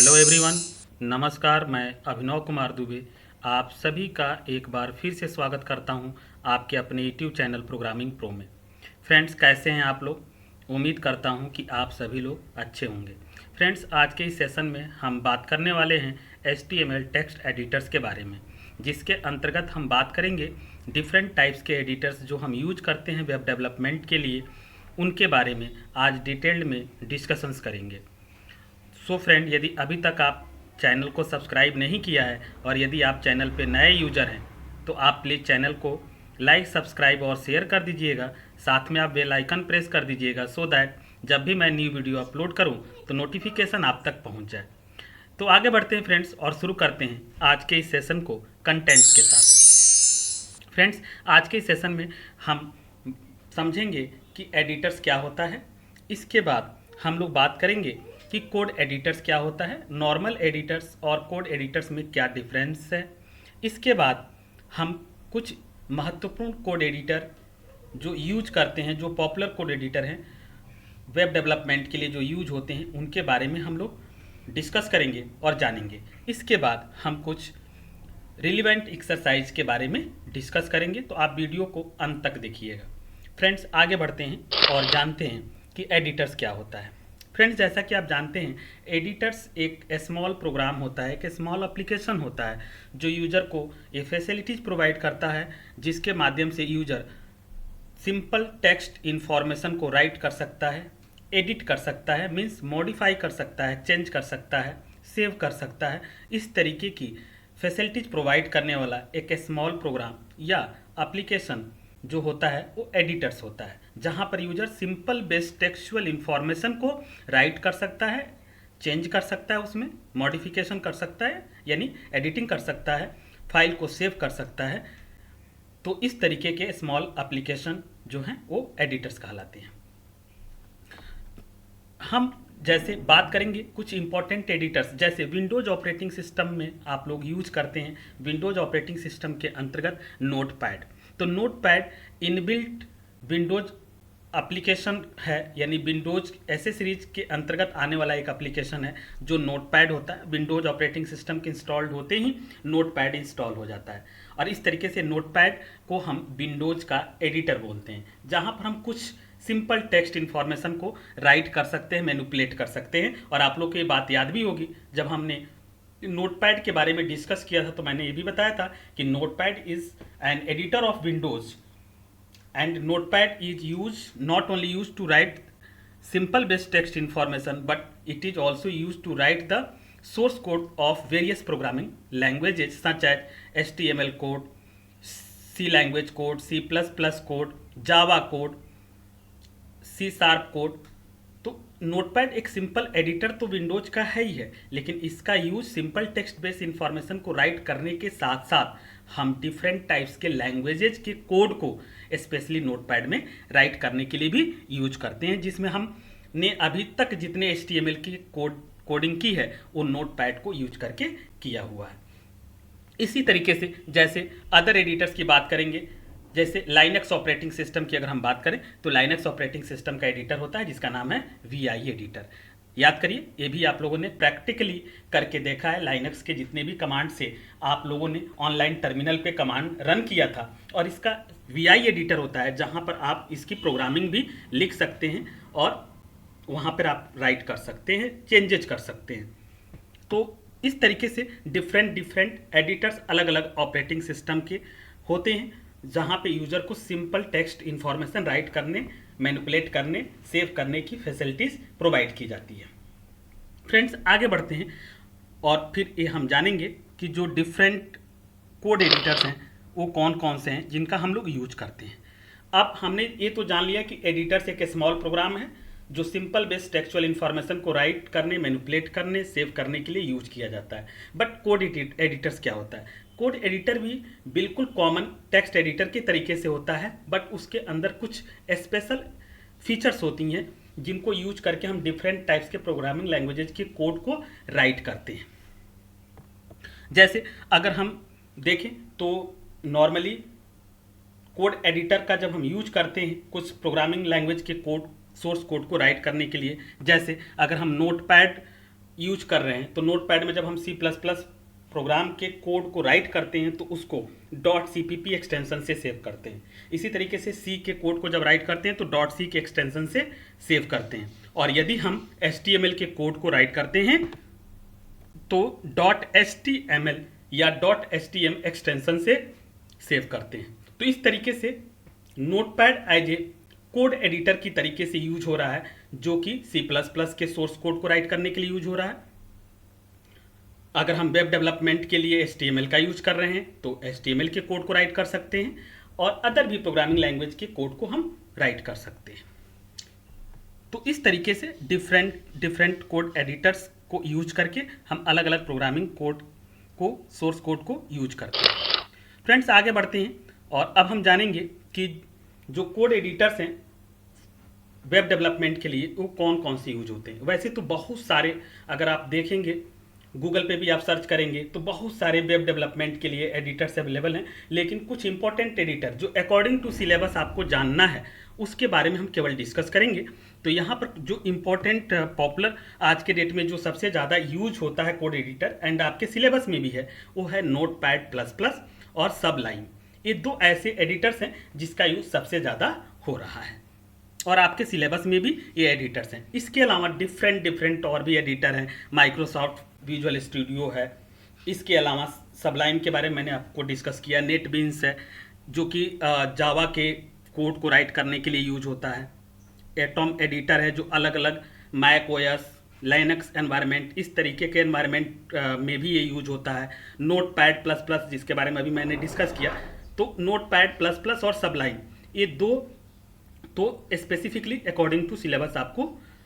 Hello everyone, नमस्कार। मैं अभिनव कुमार दुबे आप सभी का एक बार फिर से स्वागत करता हूं आपके अपने यूट्यूब चैनल प्रोग्रामिंग प्रो में। फ्रेंड्स, कैसे हैं आप लोग? उम्मीद करता हूं कि आप सभी लोग अच्छे होंगे। फ्रेंड्स, आज के इस सेशन में हम बात करने वाले हैं HTML टेक्स्ट एडिटर्स के बारे में, जिसके अंतर्गत हम बात करेंगे डिफरेंट टाइप्स के एडिटर्स जो हम यूज करते हैं वेब डेवलपमेंट के लिए, उनके बारे में आज डिटेल्ड में डिस्कशंस करेंगे। सो फ्रेंड, यदि अभी तक आप चैनल को सब्सक्राइब नहीं किया है और यदि आप चैनल पे नए यूज़र हैं तो आप प्लीज़ चैनल को लाइक, सब्सक्राइब और शेयर कर दीजिएगा। साथ में आप बेल आइकन प्रेस कर दीजिएगा सो दैट जब भी मैं न्यू वीडियो अपलोड करूं तो नोटिफिकेशन आप तक पहुंच जाए। तो आगे बढ़ते हैं फ्रेंड्स और शुरू करते हैं आज के इस सेशन को कंटेंट्स के साथ। फ्रेंड्स, आज के इस सेशन में हम समझेंगे कि एडिटर्स क्या होता है। इसके बाद हम लोग बात करेंगे कि कोड एडिटर्स क्या होता है, नॉर्मल एडिटर्स और कोड एडिटर्स में क्या डिफरेंस है। इसके बाद हम कुछ महत्वपूर्ण कोड एडिटर जो यूज करते हैं, जो पॉपुलर कोड एडिटर हैं वेब डेवलपमेंट के लिए जो यूज होते हैं, उनके बारे में हम लोग डिस्कस करेंगे और जानेंगे। इसके बाद हम कुछ रिलेवेंट एक्सरसाइज के बारे में डिस्कस करेंगे, तो आप वीडियो को अंत तक देखिएगा। फ्रेंड्स, आगे बढ़ते हैं और जानते हैं कि एडिटर्स क्या होता है। फ्रेंड्स, जैसा कि आप जानते हैं, एडिटर्स एक स्मॉल प्रोग्राम होता है, एक स्मॉल एप्लीकेशन होता है जो यूज़र को ये फैसिलिटीज़ प्रोवाइड करता है जिसके माध्यम से यूज़र सिंपल टेक्स्ट इन्फॉर्मेशन को राइट कर सकता है, एडिट कर सकता है, मीन्स मॉडिफाई कर सकता है, चेंज कर सकता है, सेव कर सकता है। इस तरीके की फैसिलिटीज़ प्रोवाइड करने वाला एक स्मॉल प्रोग्राम या एप्लीकेशन जो होता है वो एडिटर्स होता है, जहां पर user simple based textual information को राइट कर सकता है, चेंज कर सकता है, उसमें मॉडिफिकेशन कर सकता है यानी एडिटिंग कर सकता है, फाइल को सेव कर सकता है। तो इस तरीके के स्मॉल एप्लीकेशन जो हैं वो एडिटर्स कहलाते हैं। हम जैसे बात करेंगे कुछ इंपॉर्टेंट एडिटर्स, जैसे विंडोज ऑपरेटिंग सिस्टम में आप लोग यूज करते हैं। विंडोज ऑपरेटिंग सिस्टम के अंतर्गत नोटपैड, तो नोटपैड इनबिल्ट विंडोज एप्लीकेशन है, यानी विंडोज ऐसे सीरीज के अंतर्गत आने वाला एक एप्लीकेशन है जो नोटपैड होता है। विंडोज ऑपरेटिंग सिस्टम के इंस्टॉल्ड होते ही नोटपैड इंस्टॉल हो जाता है, और इस तरीके से नोटपैड को हम विंडोज का एडिटर बोलते हैं, जहां पर हम कुछ सिंपल टेक्स्ट इन्फॉर्मेशन को राइट कर सकते हैं, मैनिपुलेट कर सकते हैं। और आप लोग को ये बात याद भी होगी, जब हमने नोटपैड के बारे में डिस्कस किया था तो मैंने ये भी बताया था कि notepad is an editor of Windows and notepad is use not only use to write simple based text information but it is also use to write the source code of various programming languages such as HTML code, C language code, C++ code, Java code, C# code. तो notepad एक simple editor तो Windows का है ही है, लेकिन इसका use simple text based information को राइट करने के साथ साथ हम डिफरेंट टाइप्स के लैंग्वेजेज के कोड को स्पेशली नोटपैड में राइट करने के लिए भी यूज करते हैं, जिसमें हमने अभी तक जितने HTML की कोडिंग की है वो नोटपैड को यूज करके किया हुआ है। इसी तरीके से जैसे अदर एडिटर्स की बात करेंगे, जैसे लाइनक्स ऑपरेटिंग सिस्टम की अगर हम बात करें तो लाइनक्स ऑपरेटिंग सिस्टम का एडिटर होता है जिसका नाम है VI एडिटर। याद करिए, ये भी आप लोगों ने प्रैक्टिकली करके देखा है। लाइनक्स के जितने भी कमांड से आप लोगों ने ऑनलाइन टर्मिनल पे कमांड रन किया था, और इसका VI एडिटर होता है जहां पर आप इसकी प्रोग्रामिंग भी लिख सकते हैं और वहां पर आप राइट कर सकते हैं, चेंजेज कर सकते हैं। तो इस तरीके से डिफरेंट एडिटर्स अलग अलग ऑपरेटिंग सिस्टम के होते हैं, जहां पे यूजर को सिंपल टेक्स्ट इंफॉर्मेशन राइट करने, मैनिपुलेट करने, सेव करने की फैसिलिटीज प्रोवाइड की जाती है। फ्रेंड्स, आगे बढ़ते हैं और फिर ये हम जानेंगे कि जो डिफरेंट कोड एडिटर्स हैं वो कौन कौन से हैं जिनका हम लोग यूज करते हैं। अब हमने ये तो जान लिया कि एडिटर्स एक स्मॉल प्रोग्राम है जो सिंपल बेस्ड टेक्सचुअल इन्फॉर्मेशन को राइट करने, मैनिपुलेट करने, सेव करने के लिए यूज किया जाता है। बट कोड एडिटर्स क्या होता है? कोड एडिटर भी बिल्कुल कॉमन टेक्स्ट एडिटर के तरीके से होता है, बट उसके अंदर कुछ स्पेशल फीचर्स होती हैं जिनको यूज करके हम डिफरेंट टाइप्स के प्रोग्रामिंग लैंग्वेजेज के कोड को राइट करते हैं। जैसे अगर हम देखें तो नॉर्मली कोड एडिटर का जब हम यूज करते हैं कुछ प्रोग्रामिंग लैंग्वेज के कोड, सोर्स कोड को राइट करने के लिए, जैसे अगर हम नोटपैड यूज कर रहे हैं, तो नोटपैड में जब हम सी प्लस प्लस प्रोग्राम के कोड को राइट करते हैं तो उसको .cpp एक्सटेंशन से सेव करते हैं। इसी तरीके से सी के कोड को जब राइट करते हैं तो .c के एक्सटेंशन से सेव करते हैं। और यदि हम HTML के कोड को राइट करते हैं तो .html या .htm एक्सटेंशन से सेव करते हैं। तो इस तरीके से notepad as a code editor की तरीके से यूज हो रहा है, जो कि C++ के सोर्स कोड को राइट करने के लिए यूज हो रहा है। अगर हम वेब डेवलपमेंट के लिए HTML का यूज कर रहे हैं तो HTML के कोड को राइट कर सकते हैं, और अदर भी प्रोग्रामिंग लैंग्वेज के कोड को हम राइट कर सकते हैं। तो इस तरीके से डिफरेंट कोड एडिटर्स को यूज करके हम अलग अलग प्रोग्रामिंग कोड को, सोर्स कोड को यूज करते हैं। फ्रेंड्स, आगे बढ़ते हैं और अब हम जानेंगे कि जो कोड एडिटर्स हैं वेब डेवलपमेंट के लिए वो कौन कौन से यूज होते हैं। वैसे तो बहुत सारे, अगर आप देखेंगे गूगल पे भी आप सर्च करेंगे तो बहुत सारे वेब डेवलपमेंट के लिए एडिटर्स अवेलेबल हैं, लेकिन कुछ इंपॉर्टेंट एडिटर जो अकॉर्डिंग टू सिलेबस आपको जानना है उसके बारे में हम केवल डिस्कस करेंगे। तो यहाँ पर जो इम्पोर्टेंट पॉपुलर आज के डेट में जो सबसे ज़्यादा यूज होता है कोड एडिटर एंड आपके सिलेबस में भी है, वो है नोटपैड प्लस प्लस और सबलाइन। ये दो ऐसे एडिटर्स हैं जिसका यूज सबसे ज़्यादा हो रहा है और आपके सिलेबस में भी ये एडिटर्स हैं। इसके अलावा डिफरेंट और भी एडिटर हैं, माइक्रोसॉफ्ट विजुअल स्टूडियो है। इसके अलावा सबलाइन के बारे में मैंने आपको डिस्कस किया, नेटबीन्स है जो कि जावा के कोड को राइट करने के लिए यूज होता है। एटॉम एडिटर है जो अलग अलग मैक ओएस, लाइनक्स एनवायरनमेंट, इस तरीके के एनवायरनमेंट में भी ये यूज होता है। नोटपैड प्लस प्लस जिसके बारे में अभी मैंने डिस्कस किया, तो नोटपैड प्लस प्लस और सबलाइन ये दो तो स्पेसिफिकली अकॉर्डिंग टू सिलेबस आपको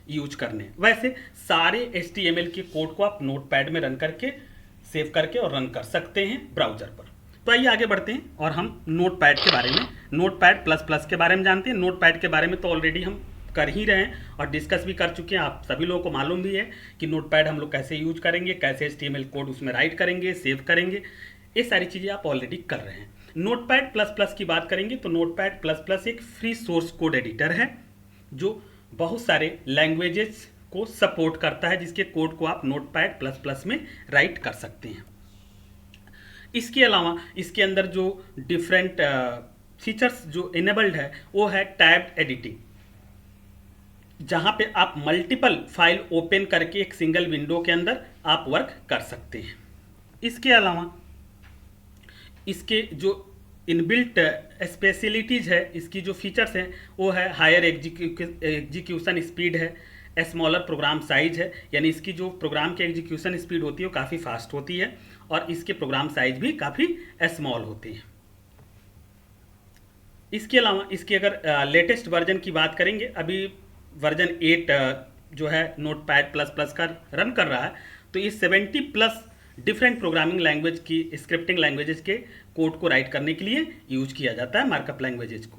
यूज करने हैं। वैसे सारे HTML के कोड को आप नोटपैड में रन करके, सेव करके और रन कर सकते हैं ब्राउजर पर। तो आइए आगे बढ़ते हैं और हम नोटपैड के बारे में, नोटपैड प्लस प्लस के बारे में जानते हैं। नोटपैड के बारे में तो ऑलरेडी हम कर ही रहे हैं और डिस्कस भी कर चुके हैं, आप सभी लोगों को मालूम भी है कि नोटपैड हम लोग कैसे यूज करेंगे, कैसे HTML कोड उसमें राइट करेंगे, सेव करेंगे, ये सारी चीज़ें आप ऑलरेडी कर रहे हैं। नोटपैड प्लस प्लस की बात करेंगे तो नोटपैड प्लस प्लस एक फ्री सोर्स कोड एडिटर है जो बहुत सारे लैंग्वेजेस को सपोर्ट करता है, जिसके कोड को आप नोटपैड प्लस प्लस में राइट कर सकते हैं। इसके अलावा इसके अंदर जो डिफरेंट फीचर्स जो इनेबल्ड है वो है टैब्ड एडिटिंग, जहां पे आप मल्टीपल फाइल ओपन करके एक सिंगल विंडो के अंदर आप वर्क कर सकते हैं। इसके अलावा इसके जो इनबिल्ट स्पेशलिटीज है, इसकी जो फीचर्स हैं वो है हायर एग्जीक्यूशन स्पीड है, स्मॉलर प्रोग्राम साइज है, यानी इसकी जो प्रोग्राम की एग्जीक्यूशन स्पीड होती है वो काफ़ी फास्ट होती है और इसके प्रोग्राम साइज भी काफ़ी स्मॉल होते हैं। इसके अलावा इसकी अगर लेटेस्ट वर्जन की बात करेंगे, अभी वर्जन 8 जो है नोटपैड प्लस प्लस का रन कर रहा है, तो ये 70+ डिफरेंट प्रोग्रामिंग लैंग्वेज की, स्क्रिप्टिंग लैंग्वेजेस के कोड को राइट करने के लिए यूज किया जाता है, मार्कअप लैंग्वेजेस को।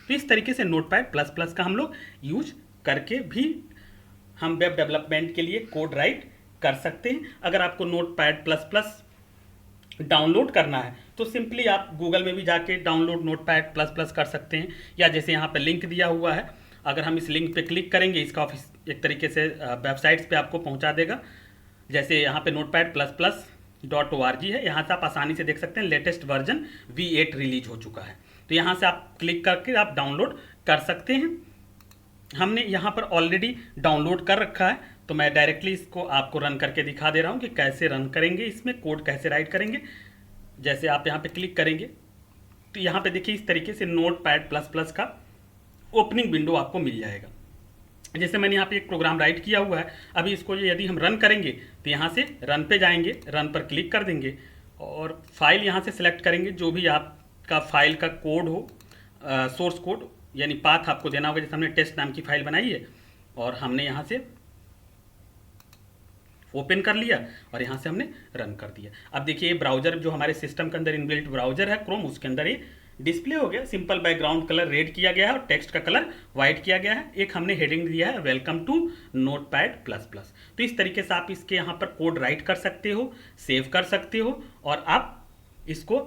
तो इस तरीके से नोटपैड प्लस प्लस का हम लोग यूज करके भी हम वेब डेवलपमेंट के लिए कोड राइट कर सकते हैं। अगर आपको नोटपैड प्लस प्लस डाउनलोड करना है तो सिंपली आप गूगल में भी जाके डाउनलोड नोटपैड प्लस प्लस कर सकते हैं, या जैसे यहाँ पे लिंक दिया हुआ है, अगर हम इस लिंक पे क्लिक करेंगे इसका ऑफिस एक तरीके से वेबसाइट्स पे आपको पहुँचा देगा। जैसे यहाँ पे notepad++.org है, यहाँ से आप आसानी से देख सकते हैं लेटेस्ट वर्जन V8 रिलीज हो चुका है, तो यहाँ से आप क्लिक करके आप डाउनलोड कर सकते हैं। हमने यहाँ पर ऑलरेडी डाउनलोड कर रखा है, तो मैं डायरेक्टली इसको आपको रन करके दिखा दे रहा हूँ कि कैसे रन करेंगे, इसमें कोड कैसे राइट करेंगे। जैसे आप यहाँ पे क्लिक करेंगे तो यहाँ पे देखिए इस तरीके से notepad++ का ओपनिंग विंडो आपको मिल जाएगा। जैसे मैंने यहाँ पे एक प्रोग्राम राइट किया हुआ है, अभी इसको यदि हम रन करेंगे तो यहाँ से रन पे जाएंगे, रन पर क्लिक कर देंगे और फाइल यहाँ से सिलेक्ट करेंगे, जो भी आपका फाइल का कोड हो, सोर्स कोड यानी पाथ आपको देना होगा। जैसे हमने टेस्ट नाम की फाइल बनाई है और हमने यहाँ से ओपन कर लिया और यहाँ से हमने रन कर दिया। अब देखिए ये ब्राउजर जो हमारे सिस्टम के अंदर इनबिल्ट ब्राउजर है क्रोम, उसके अंदर ये डिस्प्ले हो गया। सिंपल बैकग्राउंड कलर रेड किया गया है और टेक्स्ट का कलर वाइट किया गया है। एक हमने हेडिंग दिया है वेलकम टू notepad++। तो इस तरीके से आप इसके यहाँ पर कोड राइट कर सकते हो, सेव कर सकते हो और आप इसको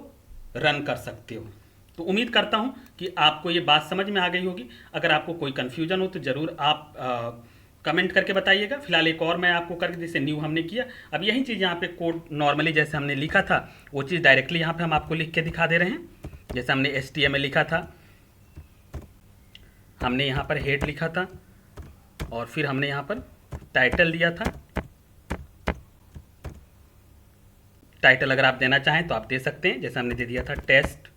रन कर सकते हो। तो उम्मीद करता हूँ कि आपको ये बात समझ में आ गई होगी। अगर आपको कोई कन्फ्यूजन हो तो ज़रूर आप कमेंट करके बताइएगा। फिलहाल एक और मैं आपको करके, जैसे न्यू हमने किया, अब यही चीज़ यहाँ पे कोड नॉर्मली जैसे हमने लिखा था वो चीज़ डायरेक्टली यहाँ पे हम आपको लिख के दिखा दे रहे हैं। जैसे हमने HTML लिखा था, हमने यहाँ पर हेड लिखा था और फिर हमने यहाँ पर टाइटल दिया था। टाइटल अगर आप देना चाहें तो आप दे सकते हैं, जैसे हमने दे दिया था टेस्ट।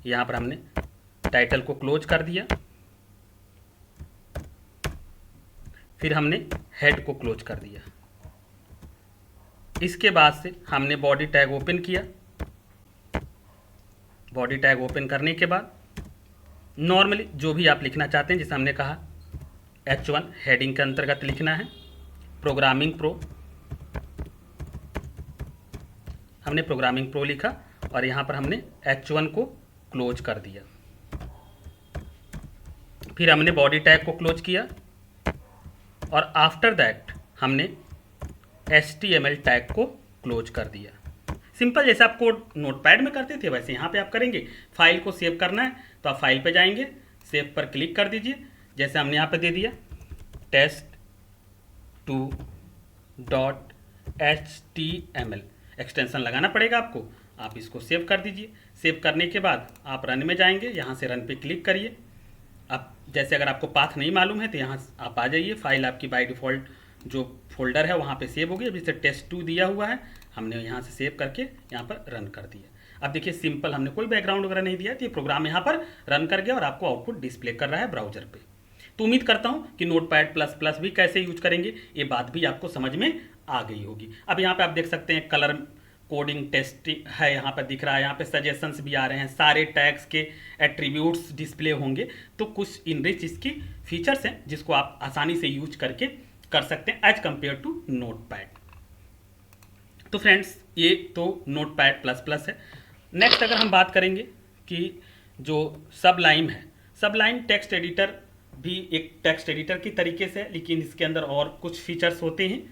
यहाँ पर हमने टाइटल को क्लोज कर दिया, फिर हमने हेड को क्लोज कर दिया। इसके बाद से हमने बॉडी टैग ओपन किया। बॉडी टैग ओपन करने के बाद नॉर्मली जो भी आप लिखना चाहते हैं, जैसे हमने कहा H1 हेडिंग के अंतर्गत लिखना है, प्रोग्रामिंग प्रो, हमने प्रोग्रामिंग प्रो लिखा और यहाँ पर हमने H1 को क्लोज कर दिया। फिर हमने बॉडी टैग को क्लोज किया और आफ्टर दैट हमने HTML टैग को क्लोज कर दिया। सिंपल, जैसे आप कोड नोटपैड में करते थे वैसे यहाँ पे आप करेंगे। फाइल को सेव करना है तो आप फाइल पे जाएंगे, सेव पर क्लिक कर दीजिए। जैसे हमने यहाँ पे दे दिया test2.html, एक्सटेंशन लगाना पड़ेगा आपको, आप इसको सेव कर दीजिए। सेव करने के बाद आप रन में जाएंगे, यहाँ से रन पे क्लिक करिए। अब जैसे अगर आपको पाथ नहीं मालूम है तो यहाँ आप आ जाइए, फाइल आपकी बाय डिफ़ॉल्ट जो फोल्डर है वहाँ पे सेव होगी। अभी से test2 दिया हुआ है, हमने यहाँ से सेव करके यहाँ पर रन कर दिया। अब देखिए सिंपल, हमने कोई बैकग्राउंड वगैरह नहीं दिया तो ये प्रोग्राम यहाँ पर रन कर गया और आपको आउटपुट डिस्प्ले कर रहा है ब्राउजर पे। तो उम्मीद करता हूँ कि नोटपैड प्लस प्लस भी कैसे यूज करेंगे ये बात भी आपको समझ में आ गई होगी। अब यहाँ पे आप देख सकते हैं कलर कोडिंग टेस्टिंग है, यहाँ पर दिख रहा है, यहाँ पे सजेशंस भी आ रहे हैं, सारे टैग्स के एट्रीब्यूट्स डिस्प्ले होंगे। तो कुछ इनरिच इसकी फीचर्स हैं जिसको आप आसानी से यूज करके कर सकते हैं एज कम्पेयर टू नोटपैड। तो फ्रेंड्स ये तो नोटपैड प्लस प्लस है। नेक्स्ट अगर हम बात करेंगे कि जो सबलाइम है, सबलाइम टेक्स्ट एडिटर भी एक टेक्स्ट एडिटर की तरीके से है, लेकिन इसके अंदर और कुछ फीचर्स होते हैं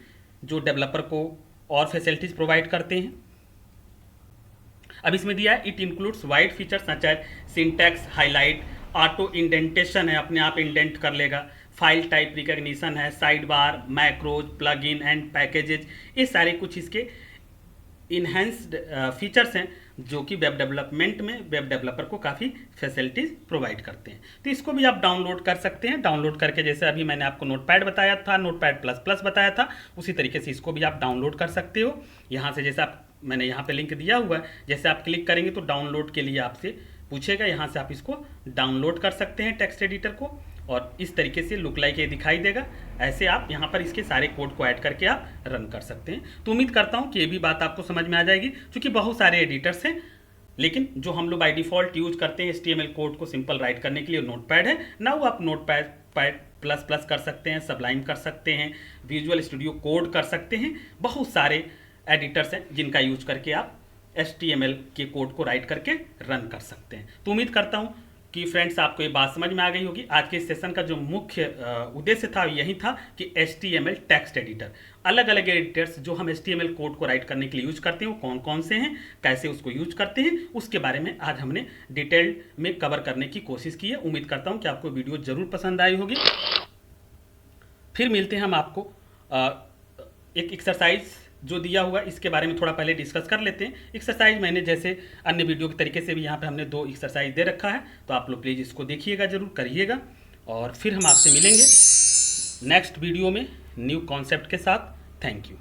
जो डेवलपर को और फैसिलिटीज प्रोवाइड करते हैं। अब इसमें दिया है it includes wide features such as syntax highlight, auto indentation है, अपने आप इंडेंट कर लेगा, फाइल टाइप रिकॉग्निशन है, side bar, macros, plug in and packages, ये सारे कुछ इसके इन्हेंस्ड फीचर्स हैं जो कि वेब डेवलपमेंट में वेब डेवलपर को काफ़ी फैसिलिटीज़ प्रोवाइड करते हैं। तो इसको भी आप डाउनलोड कर सकते हैं। डाउनलोड करके जैसे अभी मैंने आपको नोटपैड बताया था, नोटपैड प्लस प्लस बताया था, उसी तरीके से इसको भी आप डाउनलोड कर सकते हो। यहाँ से जैसे आप, मैंने यहाँ पे लिंक दिया हुआ है, जैसे आप क्लिक करेंगे तो डाउनलोड के लिए आपसे पूछेगा, यहाँ से आप इसको डाउनलोड कर सकते हैं टेक्स्ट एडिटर को, और इस तरीके से लुक लाइक ये दिखाई देगा। ऐसे आप यहाँ पर इसके सारे कोड को ऐड करके आप रन कर सकते हैं। तो उम्मीद करता हूँ कि ये भी बात आपको समझ में आ जाएगी, क्योंकि बहुत सारे एडिटर्स हैं, लेकिन जो हम लोग बाय डिफ़ॉल्ट यूज करते हैं HTML कोड को सिंपल राइट करने के लिए नोटपैड है ना, वो आप नोटपैड प्लस प्लस कर सकते हैं, सबलाइम कर सकते हैं, विजुअल स्टूडियो कोड कर सकते हैं। बहुत सारे एडिटर्स हैं जिनका यूज करके आप HTML के कोड को राइट करके रन कर सकते हैं। तो उम्मीद करता हूँ कि फ्रेंड्स आपको ये बात समझ में आ गई होगी। आज के इस सेशन का जो मुख्य उद्देश्य था यही था कि HTML टेक्स्ट एडिटर, अलग अलग एडिटर्स जो हम HTML कोड को राइट करने के लिए यूज करते हैं वो कौन कौन से हैं, कैसे उसको यूज करते हैं, उसके बारे में आज हमने डिटेल्ड में कवर करने की कोशिश की है। उम्मीद करता हूँ कि आपको वीडियो जरूर पसंद आई होगी। फिर मिलते हैं हम आपको एक एक्सरसाइज जो दिया हुआ इसके बारे में थोड़ा पहले डिस्कस कर लेते हैं। एक्सरसाइज मैंने जैसे अन्य वीडियो के तरीके से भी यहाँ पे हमने 2 एक्सरसाइज दे रखा है, तो आप लोग प्लीज़ इसको देखिएगा, जरूर करिएगा, और फिर हम आपसे मिलेंगे नेक्स्ट वीडियो में न्यू कॉन्सेप्ट के साथ। Thank you.